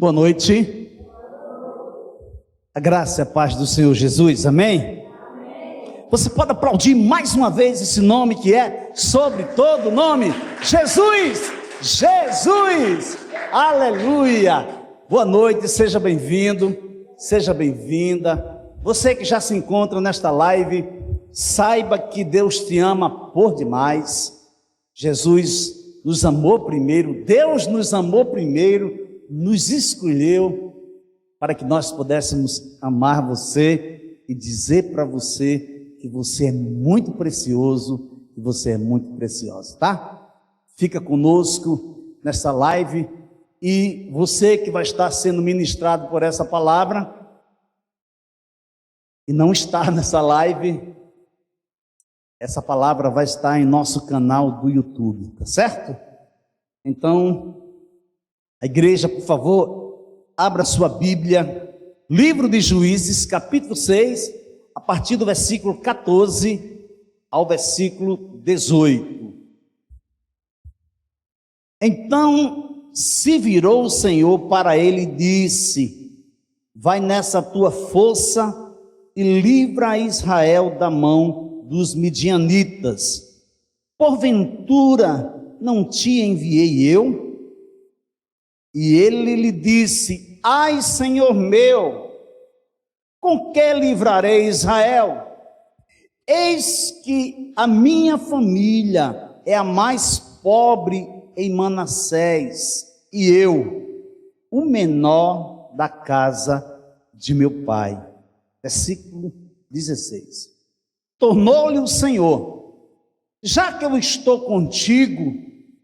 Boa noite. A graça e a paz do Senhor Jesus, amém? Amém. Você pode aplaudir mais uma vez esse nome que é sobre todo nome, Jesus, Jesus, aleluia. Boa noite, seja bem-vindo, seja bem-vinda. Você que já se encontra nesta live, saiba que Deus te ama por demais. Jesus nos amou primeiro, Deus nos amou primeiro, nos escolheu para que nós pudéssemos amar você e dizer para você que você é muito precioso e você é muito preciosa, tá? Fica conosco nessa live e você que vai estar sendo ministrado por essa palavra e não está nessa live, essa palavra vai estar em nosso canal do YouTube, tá certo? Então, a igreja, por favor, abra sua Bíblia, livro de Juízes, capítulo 6, a partir do versículo 14 ao versículo 18. Então se virou o Senhor para ele e disse: vai nessa tua força e livra a Israel da mão dos midianitas. Porventura não te enviei eu? E ele lhe disse: ai, Senhor meu, com que livrarei Israel? Eis que a minha família é a mais pobre em Manassés, e eu, o menor da casa de meu pai. Versículo 16. Tornou-lhe o Senhor: já que eu estou contigo,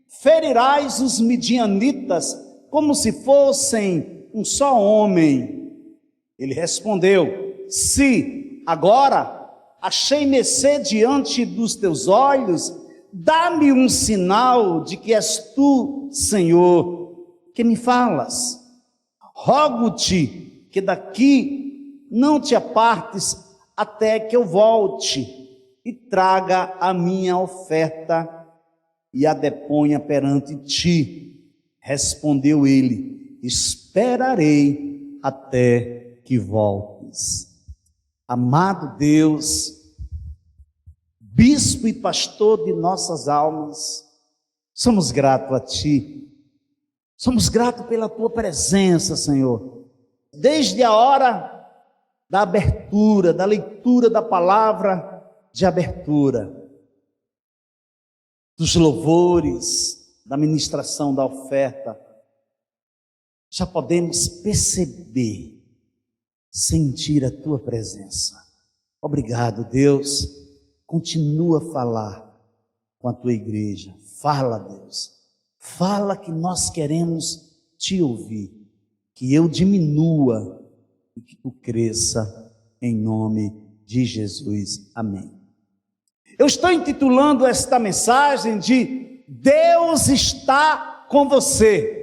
ferirás os midianitas como se fossem um só homem. Ele respondeu: se agora achei mercê diante dos teus olhos, dá-me um sinal de que és tu, Senhor, que me falas. Rogo-te que daqui não te apartes até que eu volte e traga a minha oferta e a deponha perante ti. Respondeu ele: esperarei até que voltes. Amado Deus, bispo e pastor de nossas almas, somos gratos a ti, somos gratos pela tua presença, Senhor, desde a hora da abertura, da leitura da palavra de abertura, dos louvores, da ministração da oferta, já podemos perceber, sentir a tua presença. Obrigado, Deus. Continua a falar com a tua igreja. Fala, Deus. Fala, que nós queremos te ouvir. Que eu diminua e que tu cresça, em nome de Jesus. Amém. Eu estou intitulando esta mensagem de Deus está com você.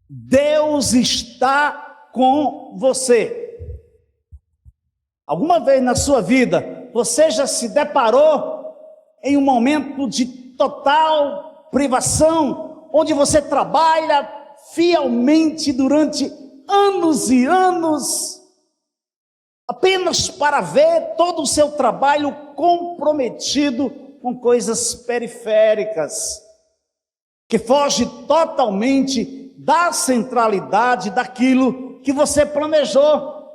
Deus está com você. Alguma vez na sua vida, você já se deparou em um momento de total privação, onde você trabalha fielmente durante anos e anos, apenas para ver todo o seu trabalho comprometido com coisas periféricas, que foge totalmente da centralidade daquilo que você planejou.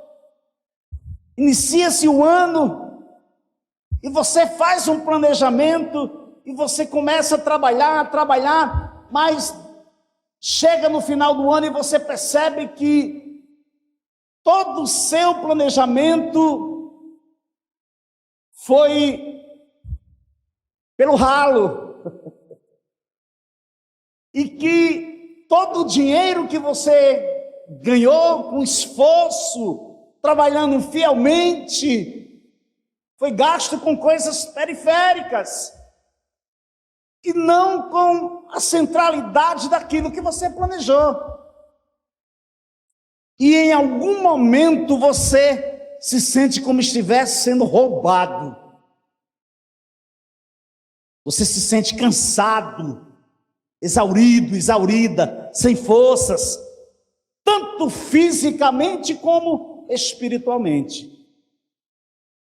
Inicia-se o ano e você faz um planejamento e você começa a trabalhar, mas chega no final do ano e você percebe que todo o seu planejamento foi pelo ralo, e que todo o dinheiro que você ganhou com esforço, trabalhando fielmente, foi gasto com coisas periféricas, e não com a centralidade daquilo que você planejou. E em algum momento você se sente como estivesse sendo roubado. Você se sente cansado, exaurido, exaurida, sem forças, tanto fisicamente como espiritualmente.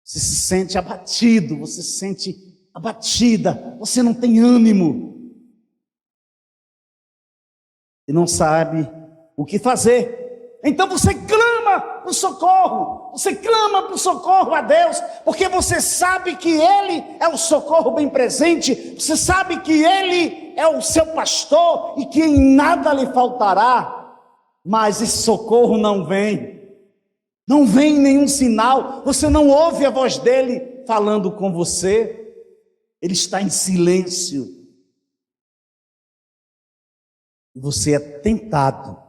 Você se sente abatido, você se sente abatida, você não tem ânimo e não sabe o que fazer. Então você clama por socorro, você clama por socorro a Deus, porque você sabe que Ele é o socorro bem presente, você sabe que Ele é o seu pastor e que em nada lhe faltará, mas esse socorro não vem nenhum sinal, você não ouve a voz dele falando com você, ele está em silêncio. Você é tentada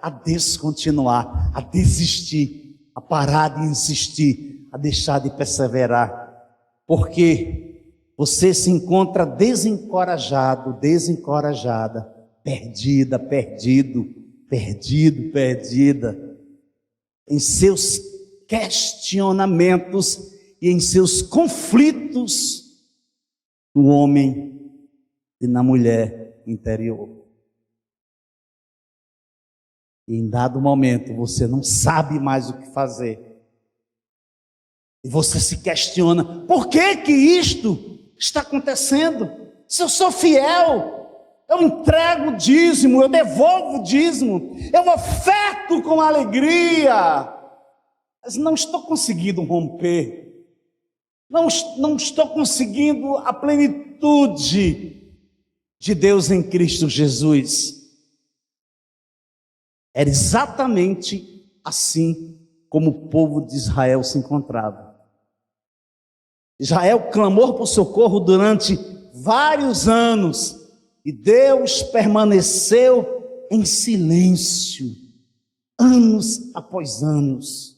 a descontinuar, a desistir, a parar de insistir, a deixar de perseverar, porque você se encontra desencorajado, desencorajada, perdida, perdida, em seus questionamentos e em seus conflitos no homem e na mulher interior. E em dado momento você não sabe mais o que fazer. E você se questiona, por que que isto está acontecendo? Se eu sou fiel, eu entrego o dízimo, eu devolvo o dízimo, eu oferto com alegria, mas não estou conseguindo romper, não estou conseguindo a plenitude de Deus em Cristo Jesus. Era exatamente assim como o povo de Israel se encontrava. Israel clamou por socorro durante vários anos, e Deus permaneceu em silêncio, anos após anos.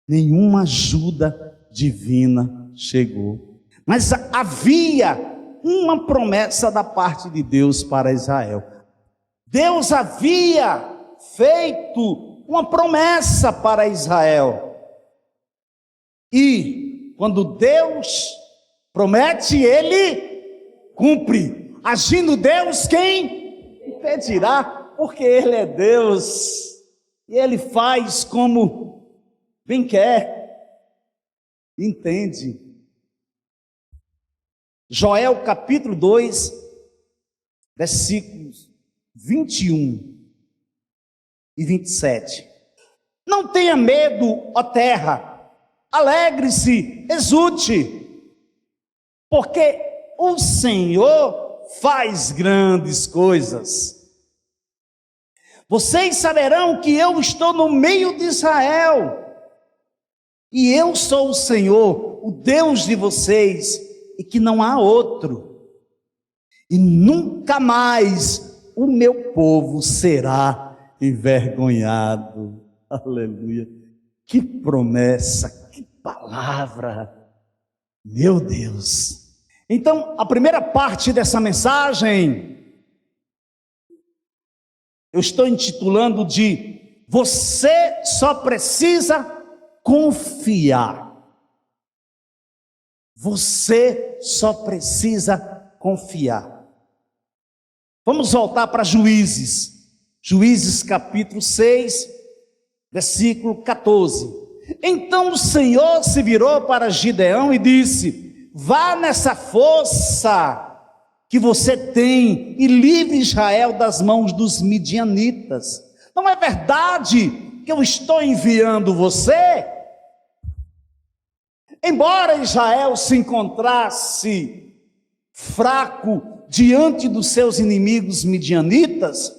Nenhuma ajuda divina chegou. Mas havia uma promessa da parte de Deus para Israel. Deus havia feito uma promessa para Israel. E quando Deus promete, Ele cumpre. Agindo Deus, quem impedirá? Porque Ele é Deus e Ele faz como bem quer, entende? Joel capítulo 2, versículos 21 e 27. Não tenha medo, ó terra, alegre-se, exulte, porque o Senhor faz grandes coisas. Vocês saberão que eu estou no meio de Israel, e eu sou o Senhor, o Deus de vocês, e que não há outro, e nunca mais o meu povo será envergonhado. Aleluia, que promessa, que palavra, meu Deus. Então, a primeira parte dessa mensagem, eu estou intitulando de Você só precisa confiar. Você só precisa confiar. Vamos voltar para Juízes. Juízes capítulo 6, versículo 14. Então o Senhor se virou para Gideão e disse: vá nessa força que você tem e livre Israel das mãos dos midianitas. Não é verdade que eu estou enviando você? Embora Israel se encontrasse fraco diante dos seus inimigos midianitas,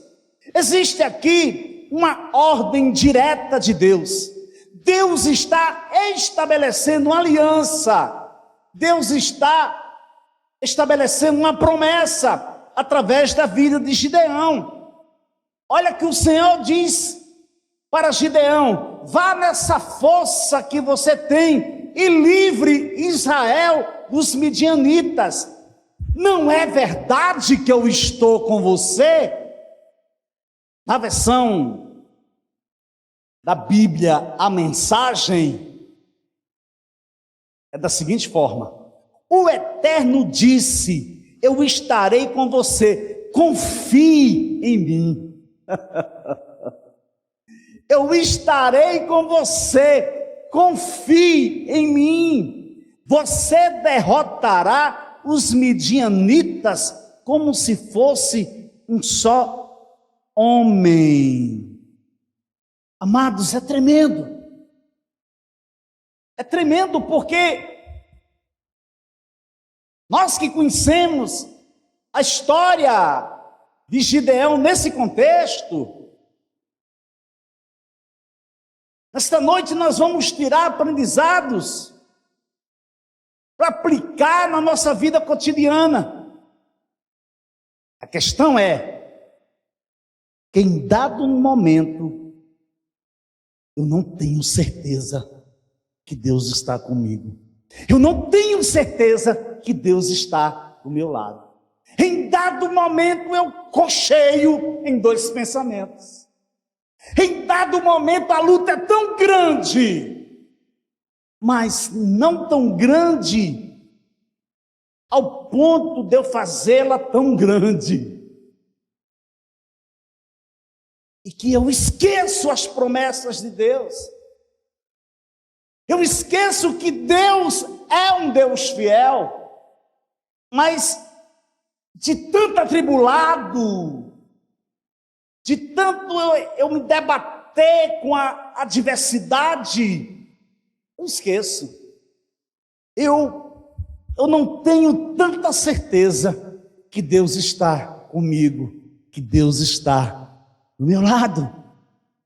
existe aqui uma ordem direta de Deus. Deus está estabelecendo uma aliança, Deus está estabelecendo uma promessa através da vida de Gideão. Olha que o Senhor diz para Gideão: vá nessa força que você tem e livre Israel dos midianitas. Não é verdade que eu estou com você? Na versão da Bíblia, a mensagem é da seguinte forma: o Eterno disse eu estarei com você, confie em mim. Eu estarei com você, confie em mim. Você derrotará os midianitas como se fosse um só homem. Amados, é tremendo. É tremendo porque nós que conhecemos a história de Gideão nesse contexto, nesta noite nós vamos tirar aprendizados para aplicar na nossa vida cotidiana. A questão é que em dado momento eu não tenho certeza que Deus está comigo. Eu não tenho certeza que Deus está do meu lado. Em dado momento eu cocheio em dois pensamentos. Em dado momento a luta é tão grande, mas não tão grande ao ponto de eu fazê-la tão grande. E que eu esqueço as promessas de Deus. Eu esqueço que Deus é um Deus fiel, mas de tanto atribulado, de tanto eu me debater com a adversidade, eu esqueço. Eu não tenho tanta certeza que Deus está comigo, que Deus está do meu lado.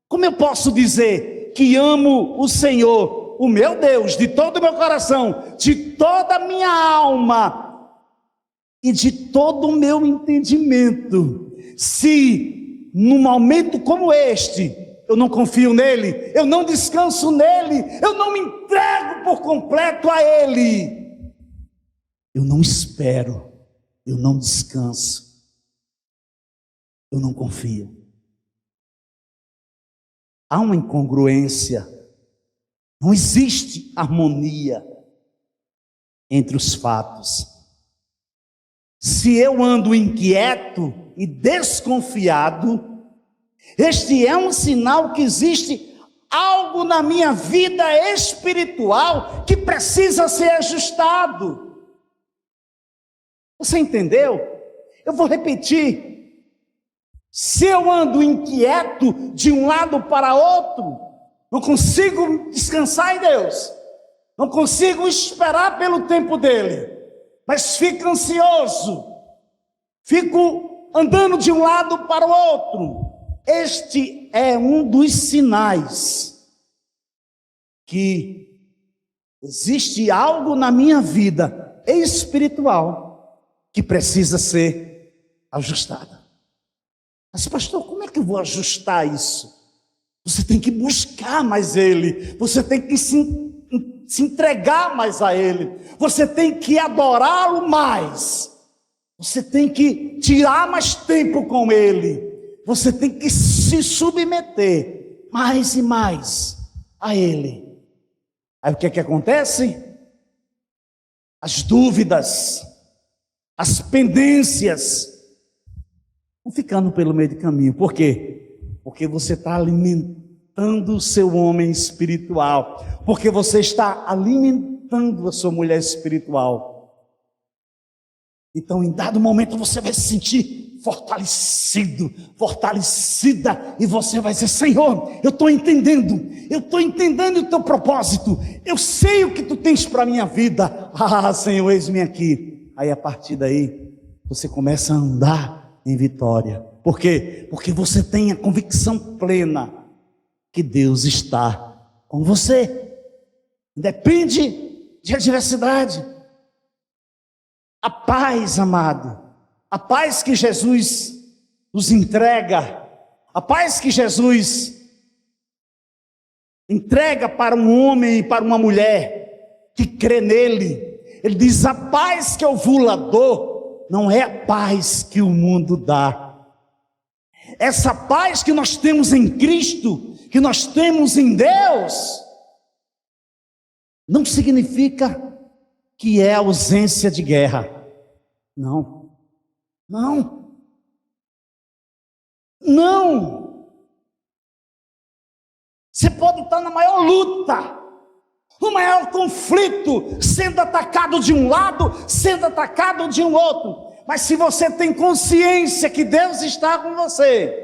Como eu posso dizer que amo o Senhor, o meu Deus, de todo o meu coração, de toda a minha alma e de todo o meu entendimento, se num momento como este eu não confio nele, eu não descanso nele, eu não me entrego por completo a ele, eu não espero, eu não descanso, eu não confio. Há uma incongruência. Não existe harmonia entre os fatos. Se eu ando inquieto e desconfiado, este é um sinal que existe algo na minha vida espiritual que precisa ser ajustado. Você entendeu? Eu vou repetir. Se eu ando inquieto de um lado para outro, não consigo descansar em Deus, não consigo esperar pelo tempo dele, mas fico ansioso, fico andando de um lado para o outro. Este é um dos sinais que existe algo na minha vida espiritual que precisa ser ajustado. Mas pastor, como é que eu vou ajustar isso? Você tem que buscar mais Ele, você tem que se entregar mais a Ele, você tem que adorá-lo mais, você tem que tirar mais tempo com Ele, você tem que se submeter mais e mais a Ele. Aí o que é que acontece? As dúvidas, as pendências vão ficando pelo meio do caminho. Por quê? Porque você está alimentando o seu homem espiritual, porque você está alimentando a sua mulher espiritual. Então, em dado momento, você vai se sentir fortalecido, fortalecida, e você vai dizer: Senhor, eu estou entendendo o teu propósito, eu sei o que tu tens para a minha vida. Ah, Senhor, eis-me aqui. Aí, a partir daí, você começa a andar em vitória. Por quê? Porque você tem a convicção plena que Deus está com você. Independe de adversidade. A paz, amado, a paz que Jesus nos entrega, a paz que Jesus entrega para um homem e para uma mulher que crê nele. Ele diz: a paz que eu vos dou não é a paz que o mundo dá. Essa paz que nós temos em Cristo, que nós temos em Deus, não significa que é ausência de guerra. Não. Não. Não. Você pode estar na maior luta, no maior conflito, sendo atacado de um lado, sendo atacado de um outro. Mas se você tem consciência que Deus está com você,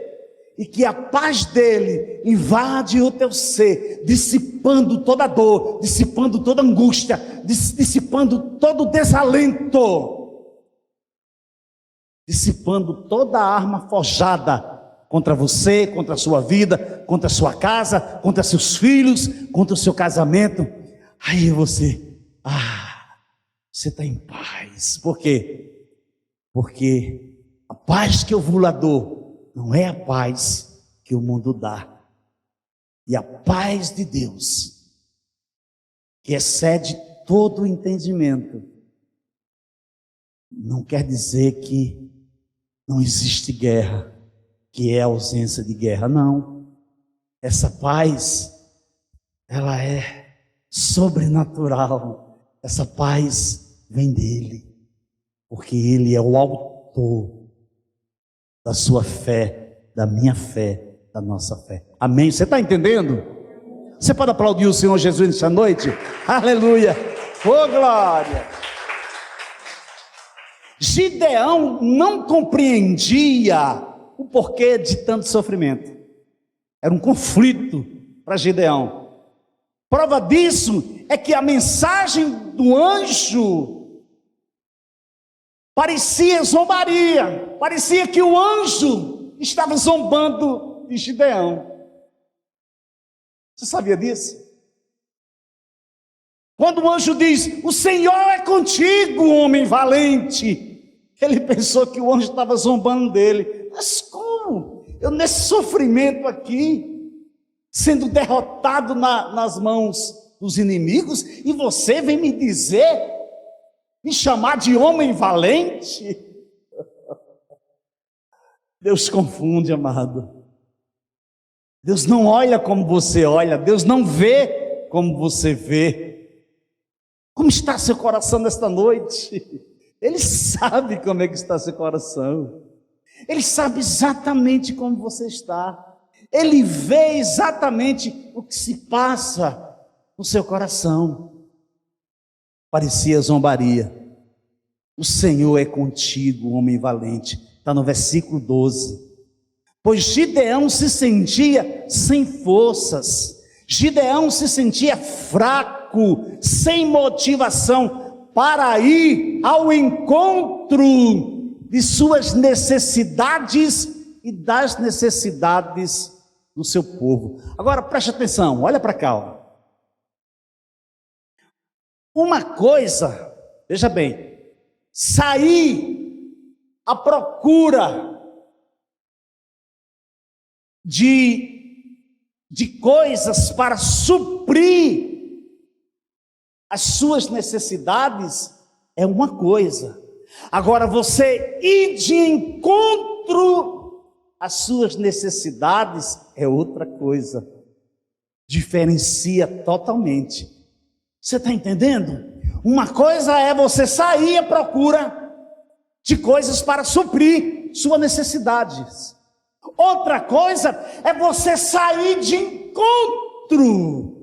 e que a paz dele invade o teu ser, dissipando toda dor, dissipando toda angústia, dissipando todo desalento, dissipando toda a arma forjada contra você, contra a sua vida, contra a sua casa, contra seus filhos, contra o seu casamento. Aí você está em paz. Por quê? Porque a paz que eu vos dou não é a paz que o mundo dá. E a paz de Deus, que excede todo o entendimento, não quer dizer que não existe guerra, que é a ausência de guerra. Não. Essa paz, ela é sobrenatural. Essa paz vem dele, porque ele é o autor da sua fé, da minha fé, da nossa fé. Amém? Você está entendendo? Você pode aplaudir o Senhor Jesus nessa noite? Aleluia! Oh, glória! Gideão não compreendia o porquê de tanto sofrimento. Era um conflito para Gideão. Prova disso é que a mensagem do anjo parecia zombaria, parecia que o anjo estava zombando de Gideão. Você sabia disso? Quando o anjo diz: o Senhor é contigo, homem valente, ele pensou que o anjo estava zombando dele. Mas como? Eu nesse sofrimento aqui, sendo derrotado nas mãos dos inimigos, e você vem me dizer, me chamar de homem valente? Deus confunde, amado. Deus não olha como você olha, Deus não vê como você vê. Como está seu coração nesta noite? Ele sabe como é que está seu coração. Ele sabe exatamente como você está. Ele vê exatamente o que se passa no seu coração. Parecia zombaria. O Senhor é contigo, homem valente. Está no versículo 12. Pois Gideão se sentia sem forças. Gideão se sentia fraco, sem motivação para ir ao encontro de suas necessidades e das necessidades do seu povo. Agora preste atenção, olha para cá. Ó. Uma coisa, veja bem, sair à procura de coisas para suprir as suas necessidades é uma coisa. Agora você ir de encontro às suas necessidades é outra coisa. Diferencia totalmente. Você está entendendo? Uma coisa é você sair à procura de coisas para suprir suas necessidades. Outra coisa é você sair de encontro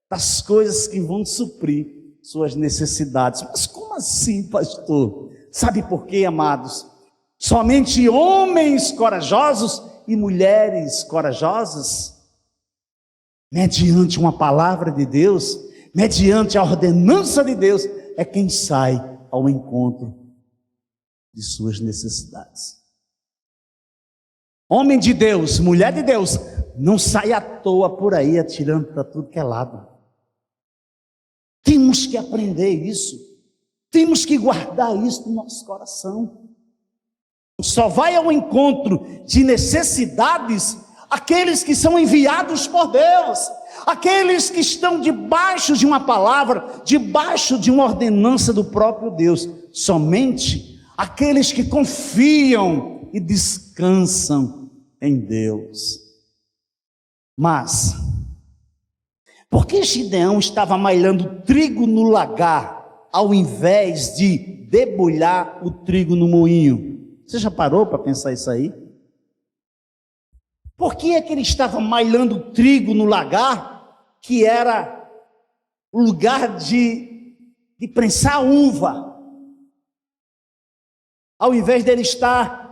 das coisas que vão suprir suas necessidades. Mas como assim, pastor? Sabe por quê, amados? Somente homens corajosos e mulheres corajosas, mediante uma palavra de Deus, mediante a ordenança de Deus, é quem sai ao encontro de suas necessidades. Homem de Deus, mulher de Deus, não sai à toa por aí atirando para tudo que é lado. Temos que aprender isso. Temos que guardar isso no nosso coração. Só vai ao encontro de necessidades aqueles que são enviados por Deus, aqueles que estão debaixo de uma palavra, debaixo de uma ordenança do próprio Deus. Somente aqueles que confiam e descansam em Deus. Mas por que Gideão estava malhando trigo no lagar ao invés de debulhar o trigo no moinho. Você já parou para pensar isso aí? Por que é que ele estava malhando trigo no lagar, que era o lugar de prensar uva, ao invés dele estar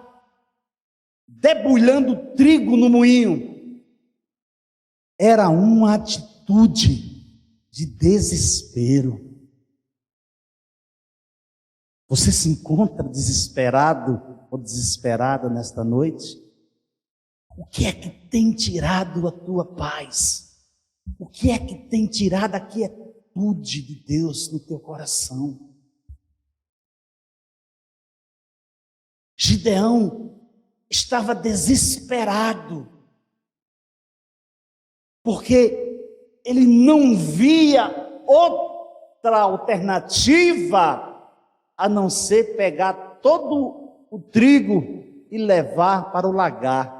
debulhando trigo no moinho? Era uma atitude de desespero. Você se encontra desesperado ou desesperada nesta noite? O que é que tem tirado a tua paz? O que é que tem tirado a quietude de Deus no teu coração? Gideão estava desesperado, porque ele não via outra alternativa a não ser pegar todo o trigo e levar para o lagar.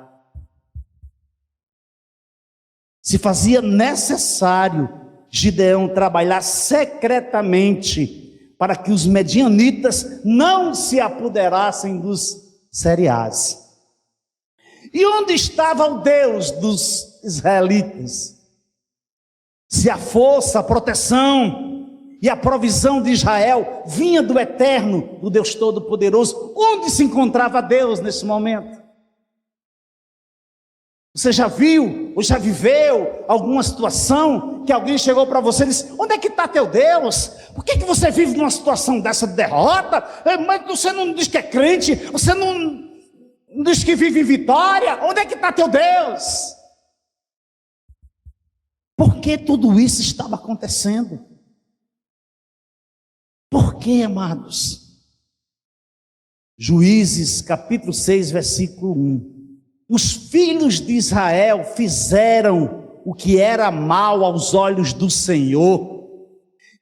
Se fazia necessário Gideão trabalhar secretamente para que os medianitas não se apoderassem dos cereais. E onde estava o Deus dos israelitas? Se a força, a proteção e a provisão de Israel vinha do Eterno, do Deus Todo-Poderoso, onde se encontrava Deus nesse momento? Você já viu ou já viveu alguma situação que alguém chegou para você e disse: onde é que está teu Deus? Por que você vive numa situação dessa de derrota? Mas você não diz que é crente, você não diz que vive em vitória. Onde é que está teu Deus? Por que tudo isso estava acontecendo? Por que, amados? Juízes capítulo 6, versículo 1. Os filhos de Israel fizeram o que era mal aos olhos do Senhor,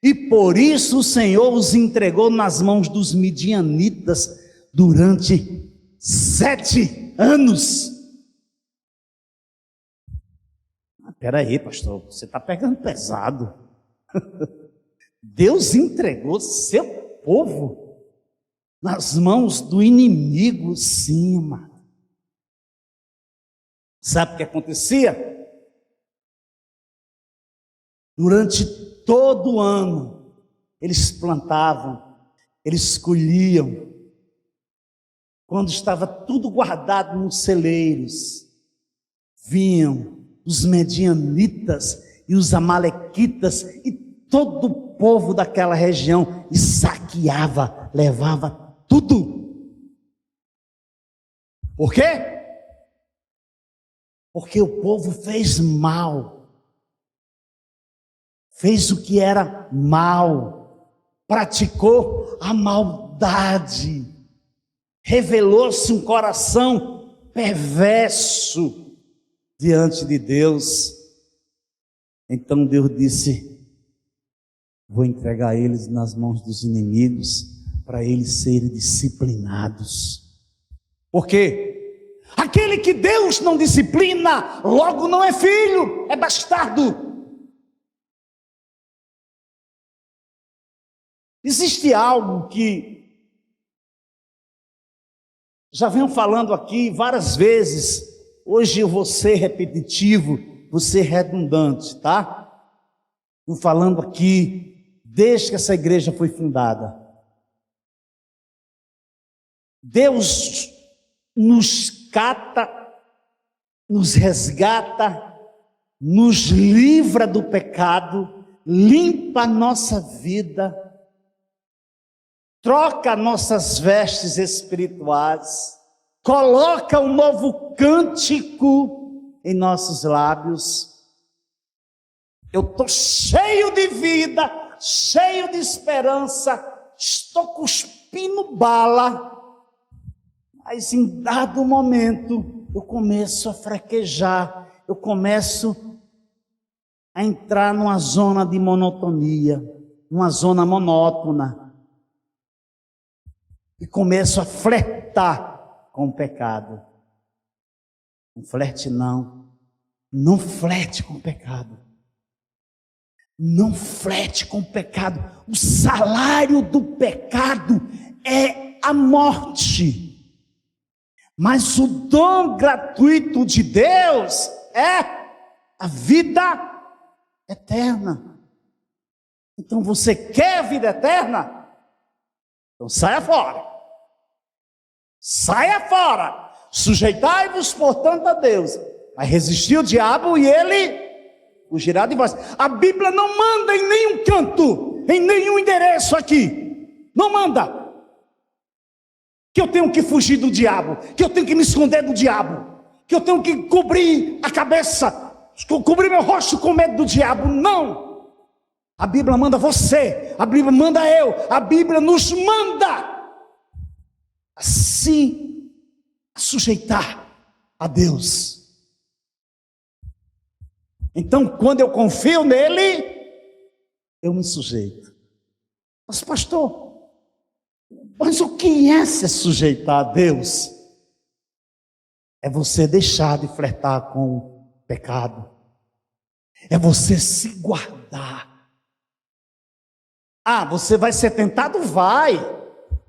e por isso o Senhor os entregou nas mãos dos midianitas durante 7 anos. Espera aí, pastor, você está pegando pesado. Deus entregou seu povo nas mãos do inimigo, sim, amado. Sabe o que acontecia? Durante todo o ano, eles plantavam, eles colhiam. Quando estava tudo guardado nos celeiros, vinham os medianitas e os amalequitas e todo o povo daquela região e saqueava, levava tudo. Por quê? Porque o povo fez mal, fez o que era mal, praticou a maldade, revelou-se um coração perverso diante de Deus. Então Deus disse: vou entregar eles nas mãos dos inimigos, para eles serem disciplinados. Por quê? Aquele que Deus não disciplina, logo não é filho, é bastardo. Existe algo que já venho falando aqui várias vezes. Hoje eu vou ser repetitivo, vou ser redundante, tá? Estou falando aqui desde que essa igreja foi fundada. Deus nos cata, nos resgata, nos livra do pecado, limpa a nossa vida, troca nossas vestes espirituais, coloca um novo cântico em nossos lábios. Eu estou cheio de vida, cheio de esperança, estou cuspindo bala. Mas em dado momento, eu começo a fraquejar, eu começo a entrar numa zona de monotonia, numa zona monótona, e começo a flertar com o pecado. Não flerte não, não flerte com o pecado. Não flerte com o pecado. O salário do pecado é a morte. Mas o dom gratuito de Deus é a vida eterna. Então você quer a vida eterna? Então saia fora. Saia fora. Sujeitai-vos, portanto, a Deus. Vai resistir o diabo e ele fugirá de vós. A Bíblia não manda em nenhum canto, em nenhum endereço aqui. Não manda que eu tenho que fugir do diabo, que eu tenho que me esconder do diabo, que eu tenho que cobrir a cabeça, cobrir meu rosto com medo do diabo. Não. A Bíblia manda você, a Bíblia manda eu, a Bíblia nos manda a se sujeitar a Deus. Então, quando eu confio nele, eu me sujeito. Mas pastor, mas o que é se sujeitar a Deus? É você deixar de flertar com o pecado. É você se guardar. Ah, você vai ser tentado? Vai.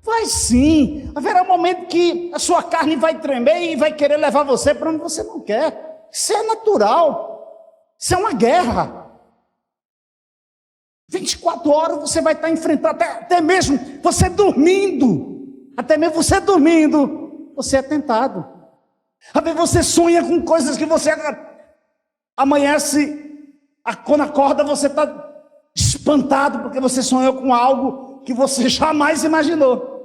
Vai sim. Haverá um momento que a sua carne vai tremer e vai querer levar você para onde você não quer. Isso é natural. Isso é uma guerra. 24 horas você vai estar enfrentando, até mesmo você dormindo. Até mesmo você dormindo, você é tentado. Às vezes você sonha com coisas que você amanhece, quando acorda você está espantado, porque você sonhou com algo que você jamais imaginou.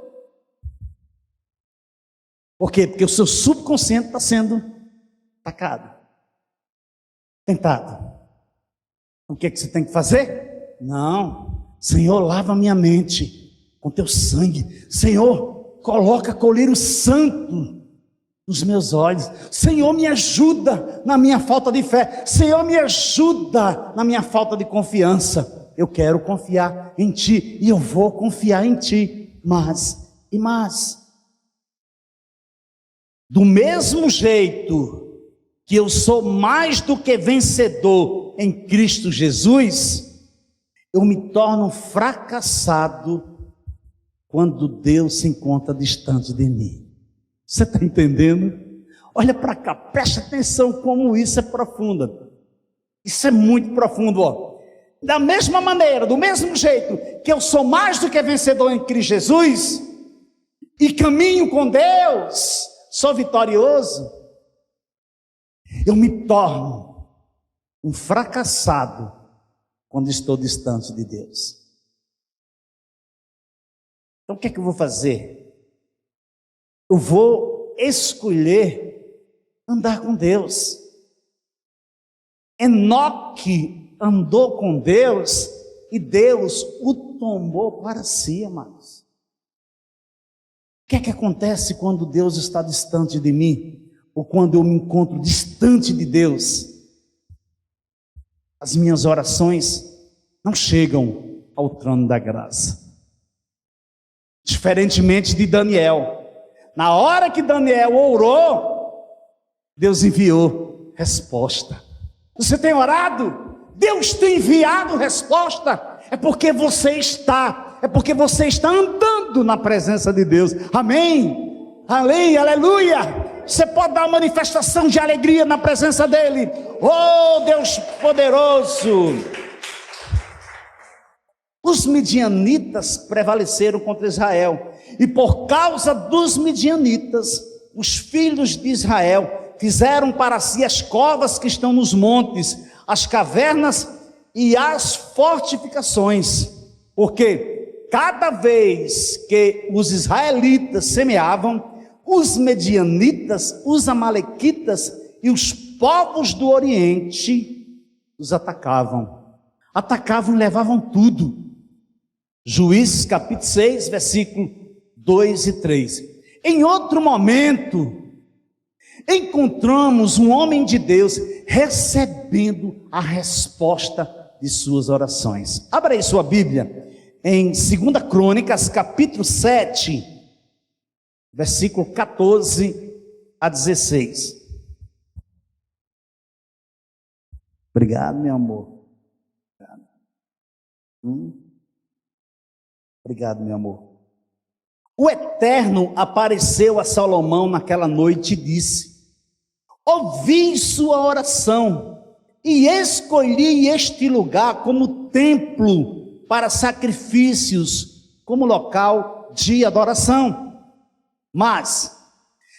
Por quê? Porque o seu subconsciente está sendo atacado, tentado. O que é que você tem que fazer? Não, Senhor, lava minha mente com teu sangue. Senhor, coloca colírio santo nos meus olhos. Senhor, me ajuda na minha falta de fé. Senhor, me ajuda na minha falta de confiança. Eu quero confiar em Ti e eu vou confiar em Ti. Mas, do mesmo jeito que eu sou mais do que vencedor em Cristo Jesus, eu me torno fracassado quando Deus se encontra distante de mim. Você está entendendo? Olha para cá, preste atenção como isso é profundo. Isso é muito profundo, ó. Da mesma maneira, do mesmo jeito que eu sou mais do que vencedor em Cristo Jesus e caminho com Deus, sou vitorioso, eu me torno um fracassado quando estou distante de Deus. Então o que é que eu vou fazer? Eu vou escolher andar com Deus. Enoque andou com Deus e Deus o tomou para si, amados. O que é que acontece quando Deus está distante de mim? Ou quando eu me encontro distante de Deus? As minhas orações não chegam ao trono da graça. Diferentemente de Daniel. Na hora que Daniel orou, Deus enviou resposta. Você tem orado? Deus tem enviado resposta. É porque você está andando na presença de Deus. Amém? Amém, aleluia. Você pode dar uma manifestação de alegria na presença dEle. Oh, Deus poderoso! Os midianitas prevaleceram contra Israel. E por causa dos midianitas, os filhos de Israel fizeram para si as covas que estão nos montes, as cavernas e as fortificações. Porque cada vez que os israelitas semeavam, os medianitas, os amalequitas e os povos do Oriente os atacavam e levavam tudo. Juízes capítulo 6, versículo 2 e 3. Em outro momento, encontramos um homem de Deus recebendo a resposta de suas orações. Abra aí sua Bíblia em 2 Crônicas, capítulo 7, versículo 14 a 16. Obrigado, meu amor. Obrigado, meu amor. O Eterno apareceu a Salomão naquela noite e disse: ouvi sua oração e escolhi este lugar como templo para sacrifícios, como local de adoração. Mas,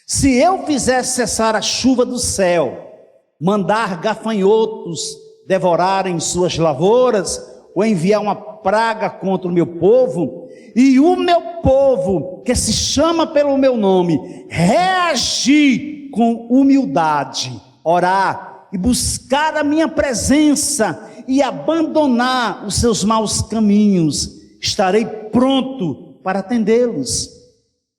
se eu fizer cessar a chuva do céu, mandar gafanhotos devorarem suas lavouras, ou enviar uma praga contra o meu povo, e o meu povo, que se chama pelo meu nome, reagir com humildade, orar e buscar a minha presença e abandonar os seus maus caminhos, estarei pronto para atendê-los.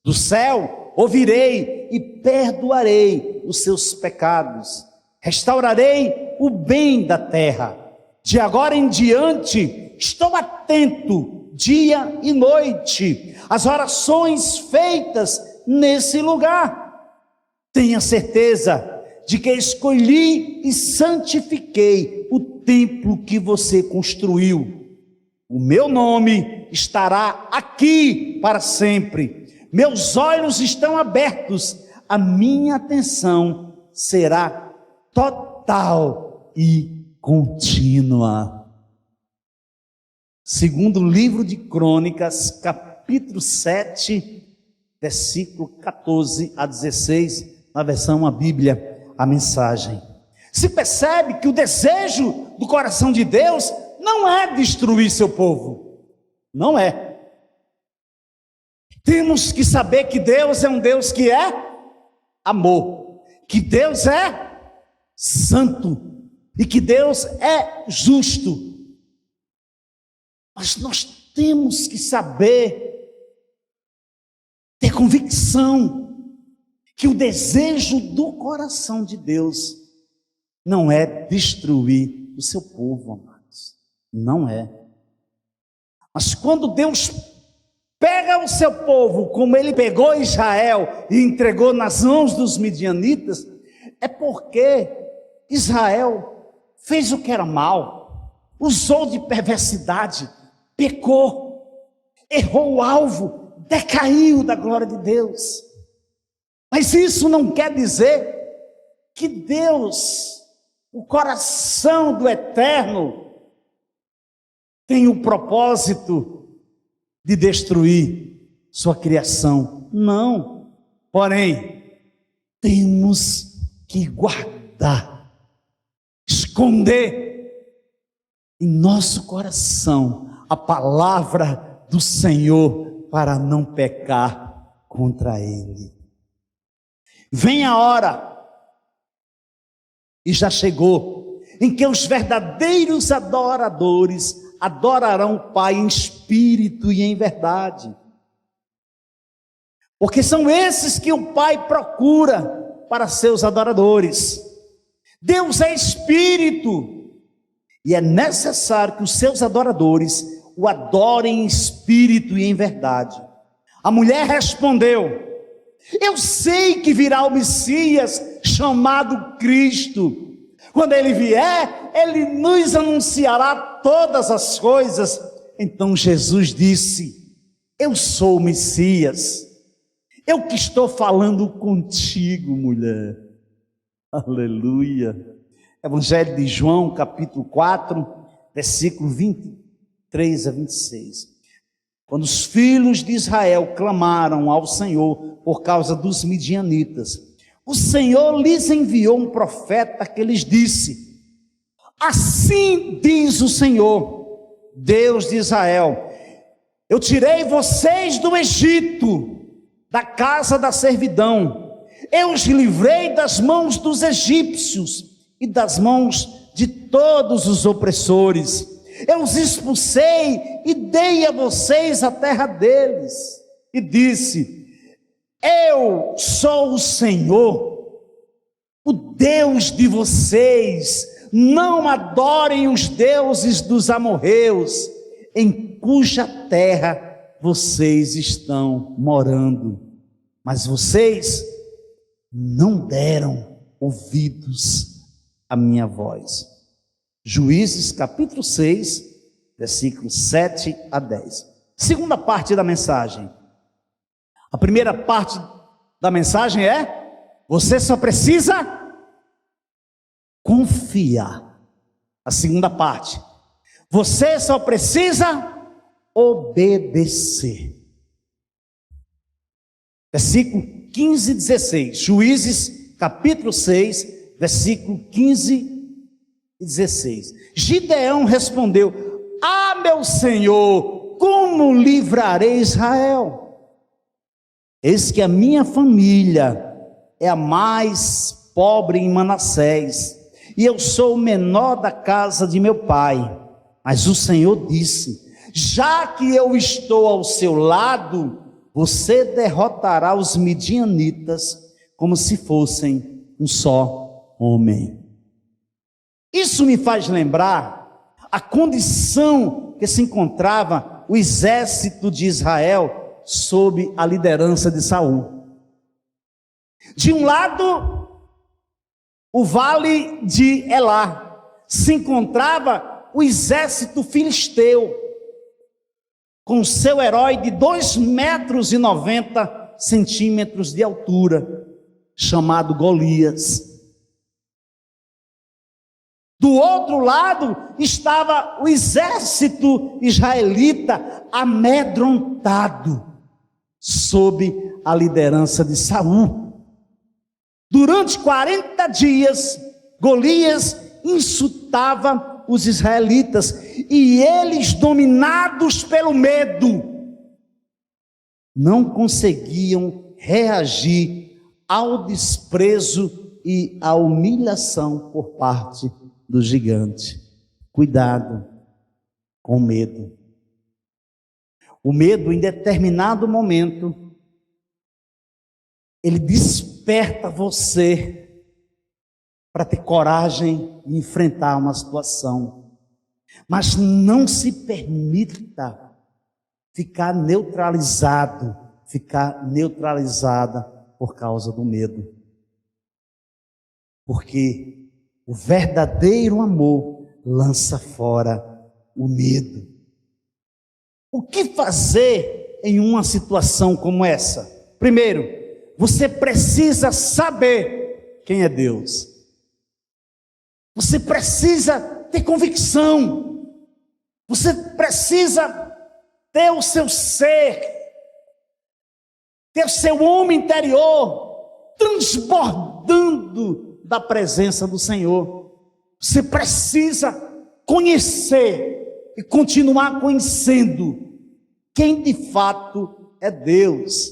Do céu ouvirei e perdoarei os seus pecados, restaurarei o bem da terra. De agora em diante estou atento dia e noite às orações feitas nesse lugar. Tenha certeza de que escolhi e santifiquei o templo que você construiu. O meu nome estará aqui para sempre. Meus olhos estão abertos, a minha atenção será total e contínua. Segundo livro de Crônicas, capítulo 7, versículo 14 a 16, na versão a Bíblia, a mensagem. Se percebe que o desejo do coração de Deus não é destruir seu povo, não é. Temos que saber que Deus é um Deus que é amor, que Deus é santo e que Deus é justo. Mas nós temos que saber, ter convicção, que o desejo do coração de Deus não é destruir o seu povo, amados. Não é. Mas quando Deus pega o seu povo, como ele pegou Israel e entregou nas mãos dos midianitas, é porque Israel fez o que era mal, usou de perversidade, pecou, errou o alvo, decaiu da glória de Deus. Mas isso não quer dizer que Deus, o coração do Eterno, tem o propósito de destruir sua criação. Não. Porém, temos que guardar, esconder em nosso coração a palavra do Senhor para não pecar contra Ele. Vem a hora, e já chegou, em que os verdadeiros adoradores adorarão o Pai em espírito e em verdade. Porque são esses que o Pai procura para seus adoradores. Deus é espírito, e é necessário que os seus adoradores o adorem em espírito e em verdade. A mulher respondeu: eu sei que virá o Messias chamado Cristo. Quando ele vier, ele nos anunciará todas as coisas. Então Jesus disse: eu sou o Messias, eu que estou falando contigo, mulher. Aleluia. Evangelho de João, capítulo 4, versículo 23 a 26. Quando os filhos de Israel clamaram ao Senhor por causa dos midianitas, o Senhor lhes enviou um profeta que lhes disse: assim diz o Senhor, Deus de Israel, eu tirei vocês do Egito, da casa da servidão, eu os livrei das mãos dos egípcios e das mãos de todos os opressores, eu os expulsei e dei a vocês a terra deles, e disse: eu sou o Senhor, o Deus de vocês. Não adorem os deuses dos amorreus, em cuja terra vocês estão morando. Mas vocês não deram ouvidos à minha voz. Juízes capítulo 6, versículos 7 a 10. Segunda parte da mensagem. A primeira parte da mensagem é: você só precisa confiar. A segunda parte: você só precisa obedecer. Versículo 15 e 16. Juízes, capítulo 6, versículo 15 e 16. Gideão respondeu: ah, meu Senhor, como livrarei Israel? Eis que a minha família é a mais pobre em Manassés, e eu sou o menor da casa de meu pai. Mas o Senhor disse: já que eu estou ao seu lado, você derrotará os midianitas como se fossem um só homem. Isso me faz lembrar a condição que se encontrava o exército de Israel sob a liderança de Saul. De um lado, o vale de Elá, se encontrava o exército filisteu, com seu herói de 2,90 metros de altura, chamado Golias. Do outro lado estava o exército israelita amedrontado, sob a liderança de Saul. Durante 40 dias, Golias insultava os israelitas, e eles, dominados pelo medo, não conseguiam reagir ao desprezo e à humilhação por parte do gigante. Cuidado com o medo. O medo, em determinado momento, ele desperta você para ter coragem de enfrentar uma situação. Mas não se permita ficar neutralizada por causa do medo. Porque o verdadeiro amor lança fora o medo. O que fazer em uma situação como essa? Primeiro, você precisa saber quem é Deus. Você precisa ter convicção. Você precisa ter o seu ser, ter o seu homem interior transbordando da presença do Senhor. Você precisa conhecer e continuar conhecendo quem de fato é Deus.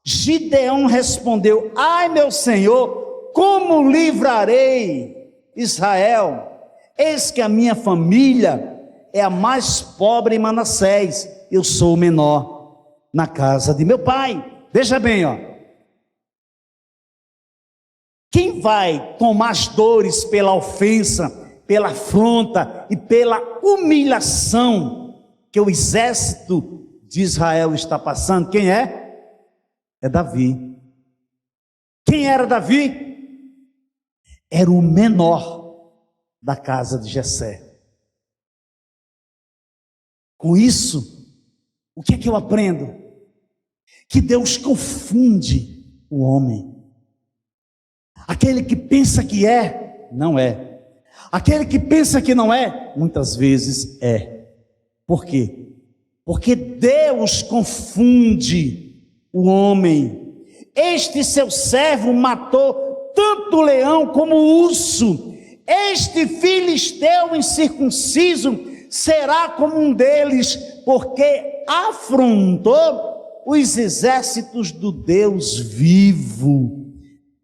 Gideão respondeu: ai, meu Senhor, como livrarei Israel? Eis que a minha família é a mais pobre em Manassés, eu sou o menor na casa de meu pai. Veja bem, quem vai tomar as dores pela ofensa, pela afronta e pela humilhação que o exército de Israel está passando? Quem é? É Davi. Quem era Davi? Era o menor da casa de Jessé. Com isso, o que é que eu aprendo? Que Deus confunde o homem. Aquele que pensa que é, não é. Aquele que pensa que não é, muitas vezes é. Por quê? Porque Deus confunde o homem. Este seu servo matou tanto o leão como o urso. Este filisteu incircunciso será como um deles, porque afrontou os exércitos do Deus vivo.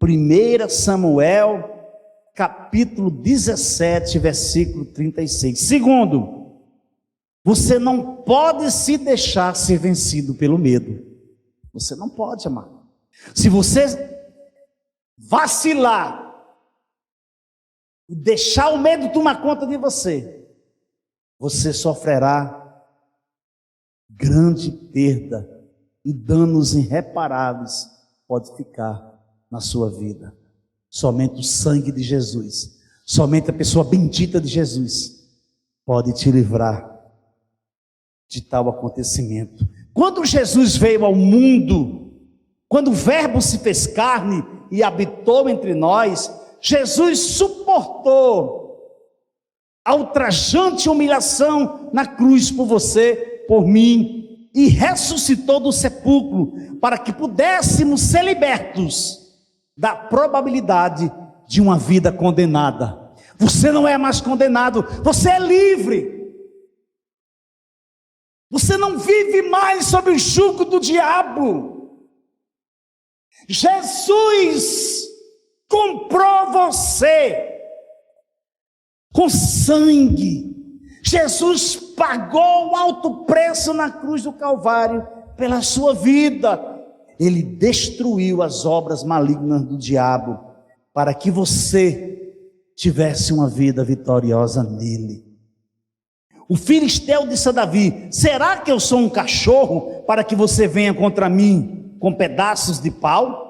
1 Samuel, capítulo 17, versículo 36. Segundo, você não pode se deixar ser vencido pelo medo. Você não pode, amado. Se você vacilar, deixar o medo tomar conta de você, você sofrerá grande perda e danos irreparáveis pode ficar na sua vida. Somente o sangue de Jesus, somente a pessoa bendita de Jesus pode te livrar de tal acontecimento. Quando Jesus veio ao mundo, quando o Verbo se fez carne e habitou entre nós, Jesus suportou a ultrajante humilhação na cruz por você, por mim, e ressuscitou do sepulcro para que pudéssemos ser libertos da probabilidade de uma vida condenada. Você não é mais condenado, você é livre. Você não vive mais sob o jugo do diabo. Jesus comprou você com sangue. Jesus pagou um alto preço na cruz do Calvário pela sua vida. Ele destruiu as obras malignas do diabo para que você tivesse uma vida vitoriosa nele. O filisteu disse a Davi: será que eu sou um cachorro para que você venha contra mim com pedaços de pau?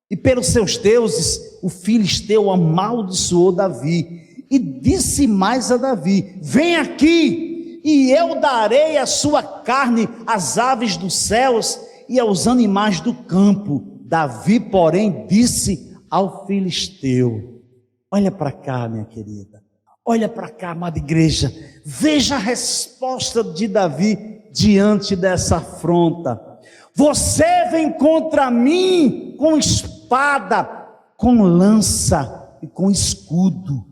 E pelos seus deuses, o filisteu amaldiçoou Davi e disse mais a Davi: vem aqui e eu darei a sua carne às aves dos céus e aos animais do campo. Davi, porém, disse ao filisteu: olha para cá, minha querida. Olha para cá, amada igreja, veja a resposta de Davi diante dessa afronta. Você vem contra mim com espada, com lança e com escudo.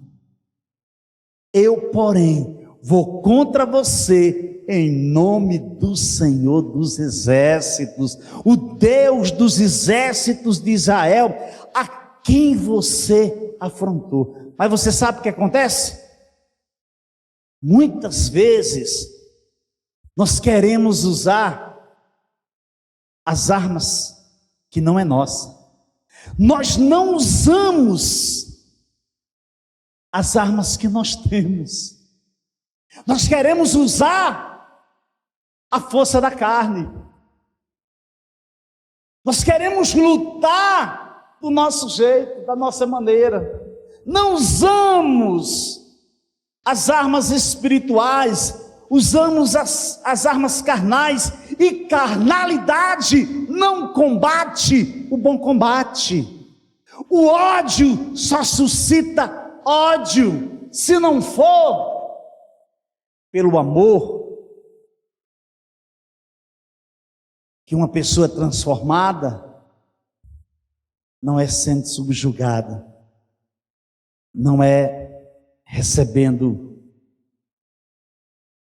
Eu, porém, vou contra você em nome do Senhor dos exércitos, o Deus dos exércitos de Israel, a quem você afrontou. Mas você sabe o que acontece? Muitas vezes nós queremos usar as armas que não é nossa. Nós não usamos as armas que nós temos. Nós queremos usar a força da carne. Nós queremos lutar do nosso jeito, da nossa maneira. Não usamos as armas espirituais, usamos as armas carnais, e carnalidade não combate o bom combate. O ódio só suscita ódio, se não for pelo amor. Que uma pessoa transformada não é sendo subjugada, não é recebendo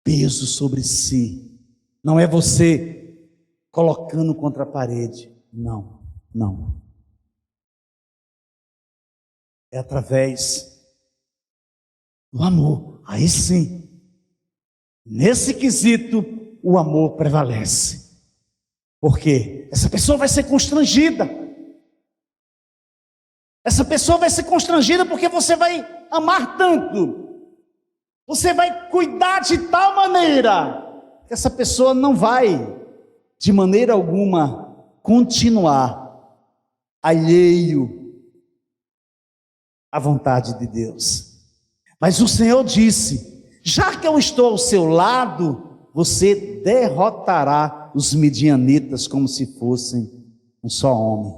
peso sobre si, não é você colocando contra a parede, não. É através do amor. Aí sim, nesse quesito, o amor prevalece, porque essa pessoa vai ser constrangida. Essa pessoa vai ser constrangida porque você vai amar tanto, você vai cuidar de tal maneira, que essa pessoa não vai, de maneira alguma, continuar alheio à vontade de Deus. Mas o Senhor disse: já que eu estou ao seu lado, você derrotará os midianitas como se fossem um só homem.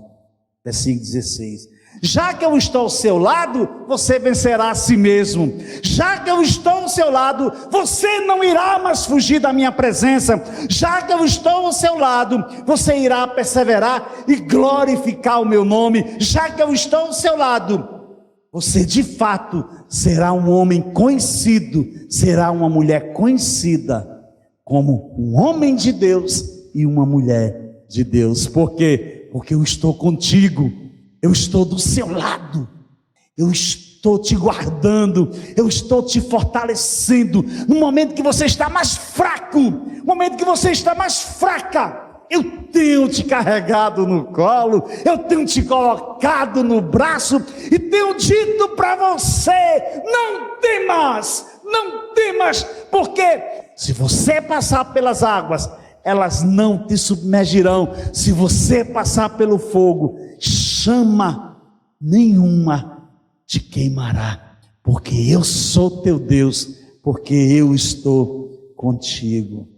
Versículo 16. Já que eu estou ao seu lado, você vencerá a si mesmo. Já que eu estou ao seu lado, você não irá mais fugir da minha presença. Já que eu estou ao seu lado, você irá perseverar e glorificar o meu nome. Já que eu estou ao seu lado, você de fato será um homem conhecido, será uma mulher conhecida como um homem de Deus e uma mulher de Deus. Por quê? Porque eu estou contigo. Eu estou do seu lado, eu estou te guardando, eu estou te fortalecendo. No momento que você está mais fraco, no momento que você está mais fraca, eu tenho te carregado no colo, eu tenho te colocado no braço e tenho dito para você: não temas, porque se você passar pelas águas, elas não te submergirão. Se você passar pelo fogo, chama nenhuma te queimará, porque eu sou teu Deus, porque eu estou contigo.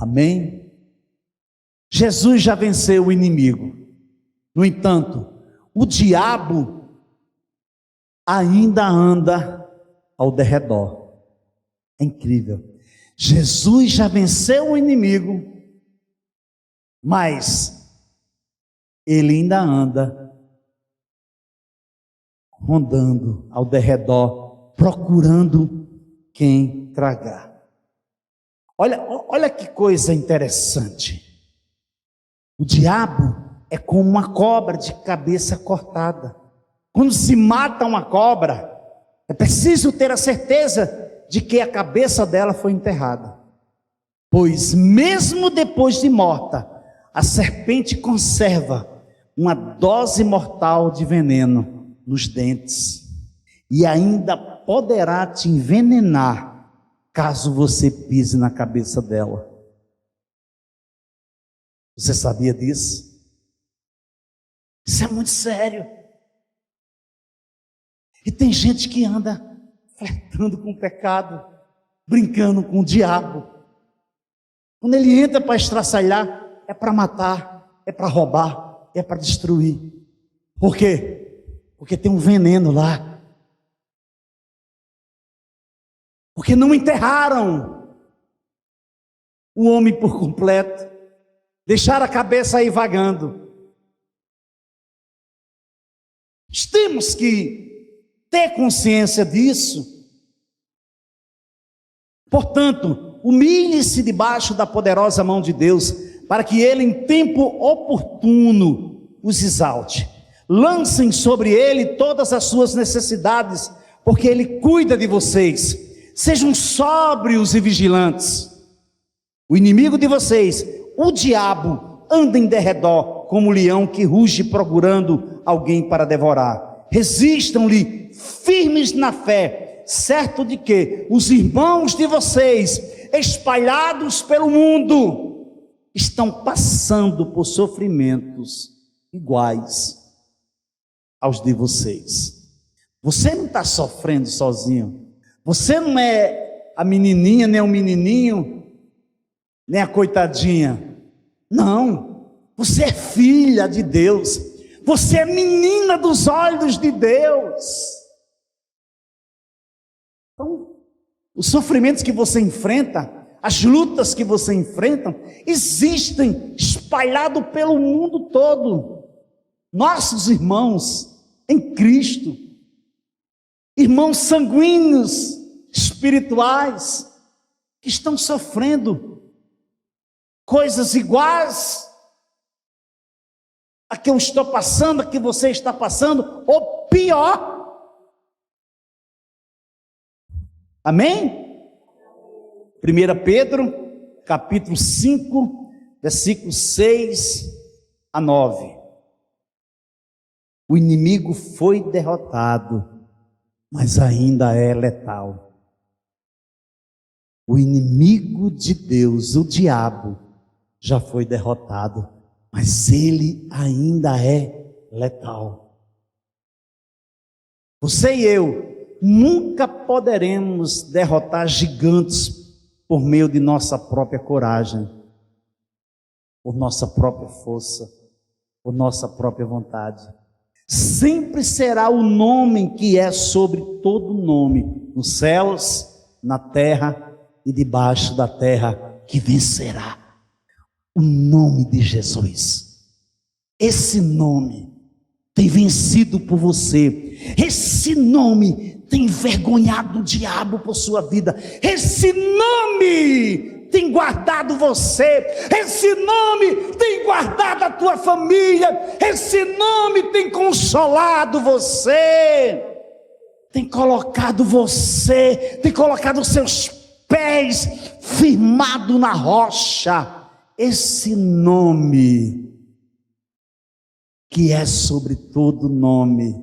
Amém? Jesus já venceu o inimigo. No entanto, o diabo ainda anda ao derredor. É incrível. Jesus já venceu o inimigo, mas ele ainda anda rondando ao derredor, procurando quem tragar. Olha que coisa interessante. O diabo é como uma cobra de cabeça cortada. Quando se mata uma cobra, é preciso ter a certeza de que a cabeça dela foi enterrada. Pois mesmo depois de morta, a serpente conserva uma dose mortal de veneno nos dentes e ainda poderá te envenenar caso você pise na cabeça dela. Você sabia disso? Isso é muito sério. E tem gente que anda flertando com o pecado, brincando com o diabo. Quando ele entra para estraçalhar, é para matar, é para roubar, é para destruir. Por quê? Porque tem um veneno lá. Porque não enterraram o homem por completo. Deixaram a cabeça aí vagando. Temos que ter consciência disso. Portanto, humilhe-se debaixo da poderosa mão de Deus, para que Ele em tempo oportuno os exalte. Lancem sobre Ele todas as suas necessidades, porque Ele cuida de vocês. Sejam sóbrios e vigilantes. O inimigo de vocês, o diabo, anda em derredor como leão que ruge procurando alguém para devorar. Resistam-lhe firmes na fé, certo de que os irmãos de vocês, espalhados pelo mundo, estão passando por sofrimentos iguais aos de vocês. Você não está sofrendo sozinho. Você não é a menininha, nem o menininho, nem a coitadinha. Não, você é filha de Deus. Você é menina dos olhos de Deus. Então, os sofrimentos que você enfrenta, as lutas que você enfrenta, existem espalhados pelo mundo todo. Nossos irmãos em Cristo, irmãos sanguíneos, espirituais, que estão sofrendo coisas iguais a que eu estou passando, a que você está passando, ou pior. Amém? 1 Pedro, capítulo 5, versículos 6 a 9. O inimigo foi derrotado, mas ainda é letal. O inimigo de Deus, o diabo, já foi derrotado, mas ele ainda é letal. Você e eu nunca poderemos derrotar gigantes por meio de nossa própria coragem, por nossa própria força, por nossa própria vontade. Sempre será o nome que é sobre todo nome, nos céus, na terra e debaixo da terra, que vencerá. O nome de Jesus. Esse nome tem vencido por você. Esse nome tem envergonhado o diabo por sua vida. Esse nome tem guardado você. Esse nome tem guardado a tua família. Esse nome tem consolado você. Tem colocado você, tem colocado os seus pés firmado na rocha. Esse nome, que é sobre todo nome,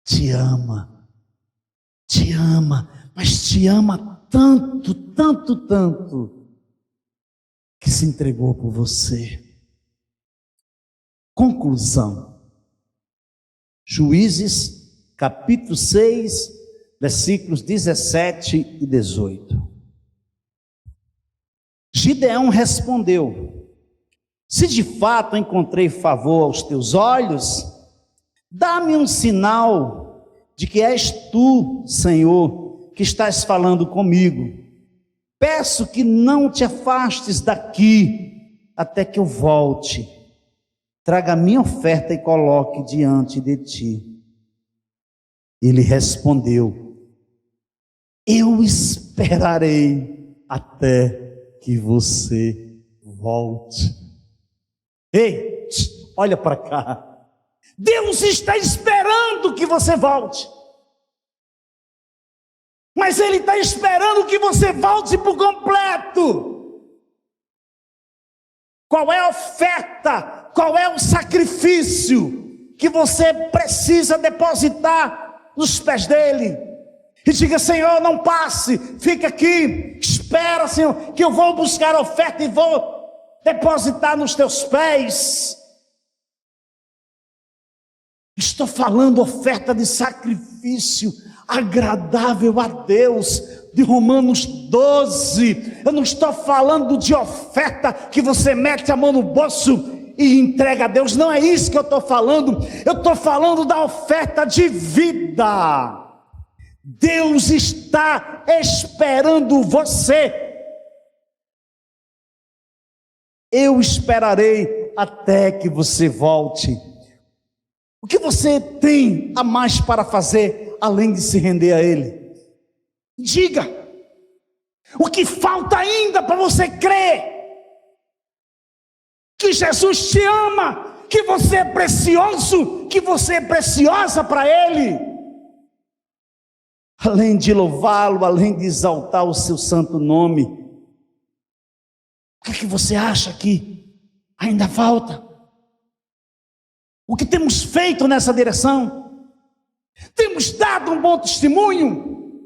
te ama, mas te ama tanto, tanto, tanto, que se entregou por você. Conclusão. Juízes, capítulo 6, versículos 17 e 18. Gideão respondeu: se de fato encontrei favor aos teus olhos, dá-me um sinal de que és tu, Senhor, que estás falando comigo. Peço que não te afastes daqui até que eu volte. Traga a minha oferta e coloque diante de ti. Ele respondeu: eu esperarei até que você volte. Ei, olha para cá. Deus está esperando que você volte. Mas Ele está esperando que você volte por completo. Qual é a oferta? Qual é o sacrifício que você precisa depositar nos pés dEle? E diga: Senhor, não passe, fica aqui, espera, Senhor, que eu vou buscar a oferta e vou depositar nos teus pés. Estou falando oferta de sacrifício agradável a Deus, de Romanos 12. Eu não estou falando de oferta que você mete a mão no bolso e entrega a Deus. Não é isso que eu estou falando. Eu estou falando da oferta de vida. Deus está esperando você. Eu esperarei até que você volte. O que você tem a mais para fazer, além de se render a Ele? Diga. O que falta ainda para você crer que Jesus te ama, que você é precioso, que você é preciosa para Ele? Além de louvá-lo, além de exaltar o seu santo nome, o que você acha que ainda falta? O que temos feito nessa direção? Temos dado um bom testemunho?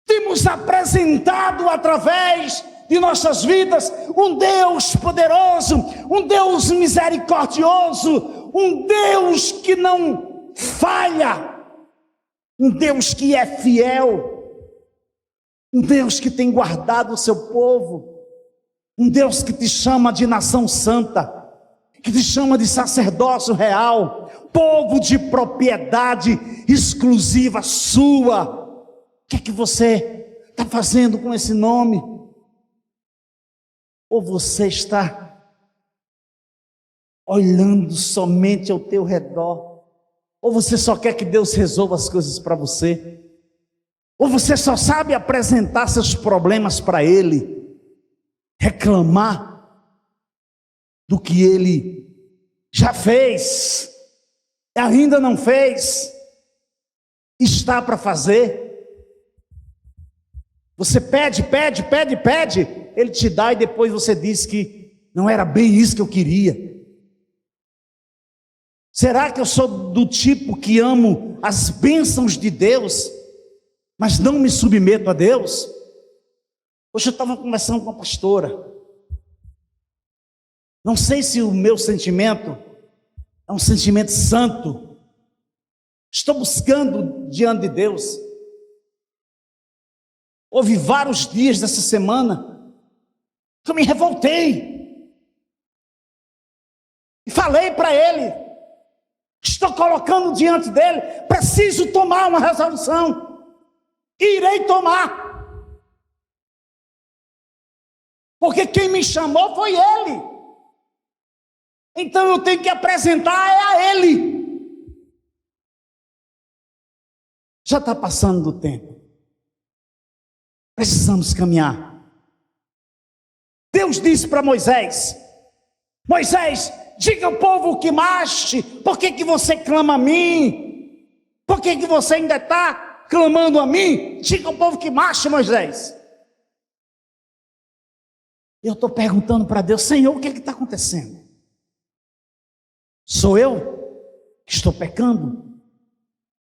Temos apresentado através de nossas vidas um Deus poderoso, um Deus misericordioso, um Deus que não falha, um Deus que é fiel, um Deus que tem guardado o seu povo, um Deus que te chama de nação santa, que te chama de sacerdócio real, povo de propriedade exclusiva sua. O que é que você está fazendo com esse nome? Ou você está olhando somente ao teu redor? Ou você só quer que Deus resolva as coisas para você? Ou você só sabe apresentar seus problemas para Ele, reclamar do que Ele já fez, ainda não fez, está para fazer? Você pede, Ele te dá e depois você diz que não era bem isso que eu queria. Será que eu sou do tipo que amo as bênçãos de Deus, mas não me submeto a Deus? Hoje eu estava conversando com a pastora. Não sei se o meu sentimento é um sentimento santo. Estou buscando diante de Deus. Houve vários dias dessa semana que eu me revoltei e falei para Ele: estou colocando diante dele, preciso tomar uma resolução, irei tomar, porque quem me chamou foi Ele. Então eu tenho que apresentar a Ele. Já está passando do tempo. Precisamos caminhar. Deus disse para Moisés: Moisés, diga ao povo que marche. Por que você clama a mim? Por que você ainda está clamando a mim? Diga ao povo que marche, Moisés. Eu estou perguntando para Deus: Senhor, o que está acontecendo? Sou eu que estou pecando?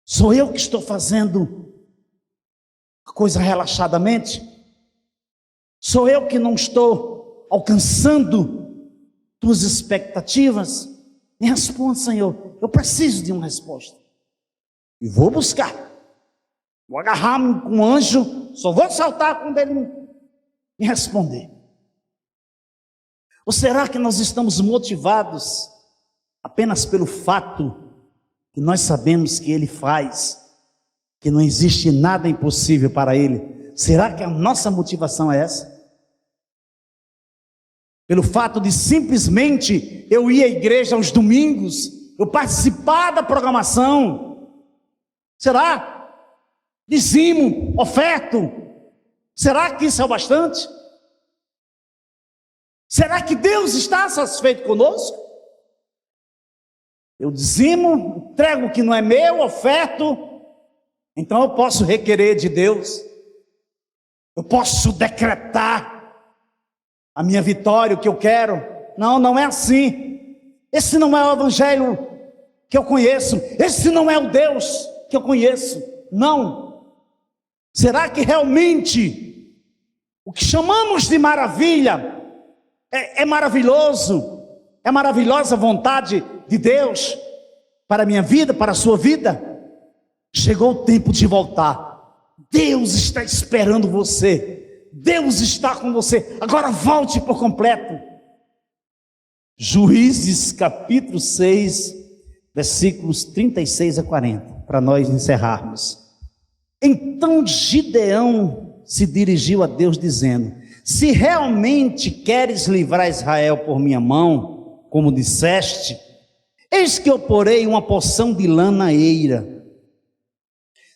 Sou eu que estou fazendo a coisa relaxadamente? Sou eu que não estou alcançando tuas expectativas? Me responda, Senhor. Eu preciso de uma resposta. E vou buscar. Vou agarrar com um anjo. Só vou saltar quando ele me em responder. Ou será que nós estamos motivados apenas pelo fato que nós sabemos que Ele faz, que não existe nada impossível para Ele? Será que a nossa motivação é essa? Pelo fato de simplesmente eu ir à igreja aos domingos, eu participar da programação? Será? Dizimo, oferto? Será que isso é o bastante? Será que Deus está satisfeito conosco? Eu dizimo, entrego o que não é meu, oferto, então eu posso requerer de Deus, eu posso decretar a minha vitória, o que eu quero. Não, não é assim. Esse não é o evangelho que eu conheço, esse não é o Deus que eu conheço. Não. Será que realmente o que chamamos de maravilha é maravilhoso? É maravilhosa a vontade de Deus para a minha vida, para a sua vida? Chegou o tempo de voltar. Deus está esperando você. Deus está com você. Agora volte por completo. Juízes capítulo 6, versículos 36 a 40, para nós encerrarmos. Então Gideão se dirigiu a Deus dizendo: se realmente queres livrar Israel por minha mão, como disseste, eis que eu porei uma porção de lã na eira.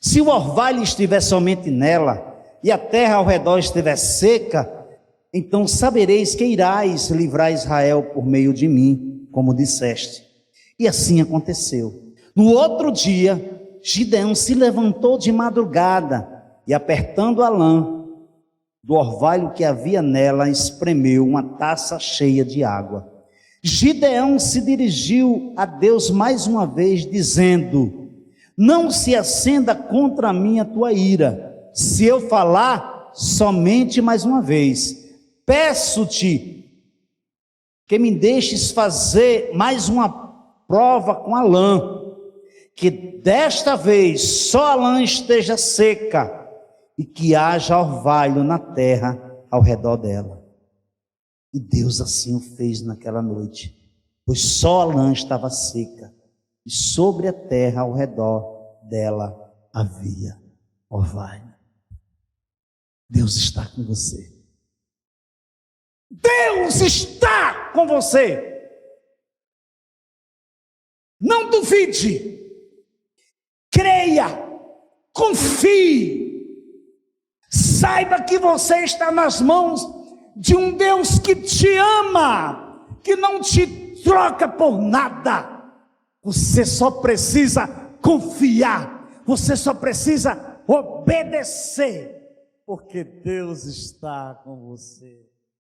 Se o orvalho estiver somente nela, e a terra ao redor estiver seca, então sabereis que irás livrar Israel por meio de mim, como disseste. E assim aconteceu. No outro dia, Gideão se levantou de madrugada, e apertando a lã do orvalho que havia nela, espremeu uma taça cheia de água. Gideão se dirigiu a Deus mais uma vez, dizendo: não se acenda contra mim a tua ira, se eu falar somente mais uma vez. Peço-te que me deixes fazer mais uma prova com a lã, que desta vez só a lã esteja seca, e que haja orvalho na terra ao redor dela. E Deus assim o fez naquela noite, pois só a lã estava seca, e sobre a terra ao redor dela havia orvalho. Deus está com você. Deus está com você. Não duvide, creia, confie, saiba que você está nas mãos de um Deus que te ama, que não te troca por nada. Você só precisa confiar, você só precisa obedecer, porque Deus está com você.